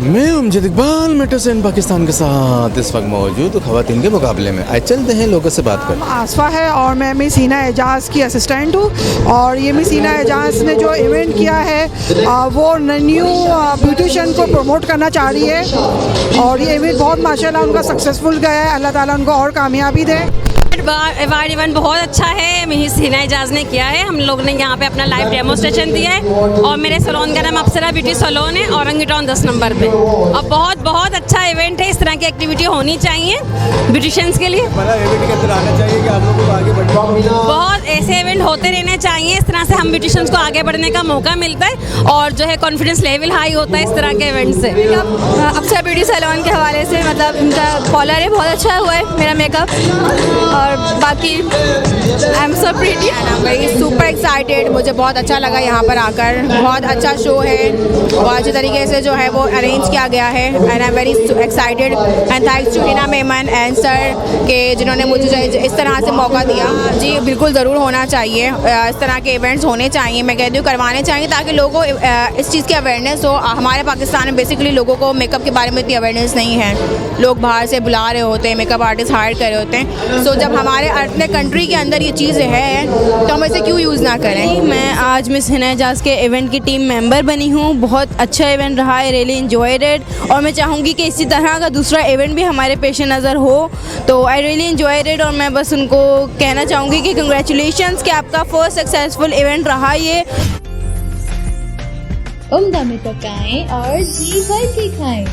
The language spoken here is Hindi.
मैं अमजद इकबाल मेट्रो से पाकिस्तान के साथ इस वक्त मौजूद ख़वातीन के मुकाबले में। आज चलते हैं लोगों से बात कर। आसफा है और मैं मिस हिना एजाज की असिस्टेंट हूँ और ये मिस हिना एजाज ने जो इवेंट किया है वो न्यू ब्यूटिशियन को प्रमोट करना चाह रही है और ये इवेंट बहुत माशाल्लाह उनका सक्सेसफुल गया है। अल्लाह ताला उनको और कामयाबी दे। अवार्ड इवेंट बहुत अच्छा है, मिस हिना एजाज ने किया है। हम लोग ने यहाँ पे अपना लाइव डेमोस्ट्रेशन दिया है और मेरे सैलून का नाम अप्सरा ब्यूटी सैलून है, औरंगी टाउन 10 नंबर पे। और बहुत बहुत अच्छा इवेंट है, इस तरह की एक्टिविटी होनी चाहिए ब्यूटिशियंस के लिए। आना चाहिए कि आप लोगों को आगे बढ़ना। बहुत ऐसे इवेंट होते रहने चाहिए, इस तरह से हम ब्यूटिशियंस को आगे बढ़ने का मौका मिलता है और जो है कॉन्फिडेंस लेवल हाई होता है इस तरह के इवेंट से। अप्सरा ब्यूटी सैलून के हवाले से मतलब इनका कॉलर है, बहुत अच्छा हुआ है मेरा मेकअप। और बाकी I am so pretty and I am very super excited. मुझे बहुत अच्छा लगा यहाँ पर आकर, बहुत अच्छा शो है, बहुत अच्छे तरीके से जो है वो अरेंज किया गया है and I am very excited and thanks to Hina Memon and sir के जिन्होंने मुझे इस तरह से मौका दिया। जी बिल्कुल ज़रूर होना चाहिए, इस तरह के इवेंट्स होने चाहिए, मैं कहती हूँ करवाने चाहिए ताकि लोगों इस चीज़ की अवेयरनेस हो। हमारे पाकिस्तान में बेसिकली लोगों को मेकअप के बारे में इतनी अवेयरनेस नहीं है, लोग बाहर से बुला रहे होते हैं, मेकअप आर्टिस्ट हायर कर रहे होते हैं। सो जब हमारे अपने कंट्री के अंदर ये चीज़ें हैं तो हम इसे क्यों यूज़ ना करें। मैं आज मिस हिना एजाज के इवेंट की टीम मेंबर बनी हूँ। बहुत अच्छा इवेंट रहा है, रियली एंजॉयड इट और मैं चाहूँगी कि इसी तरह का दूसरा इवेंट भी हमारे पेश नज़र हो। तो आई रियली एंजॉयड इट और मैं बस उनको कहना चाहूँगी कि कंग्रेचुलेशंस कि आपका फर्स्ट सक्सेसफुल इवेंट रहा ये। उम्दा में पकाएं और जी भर के खाएं।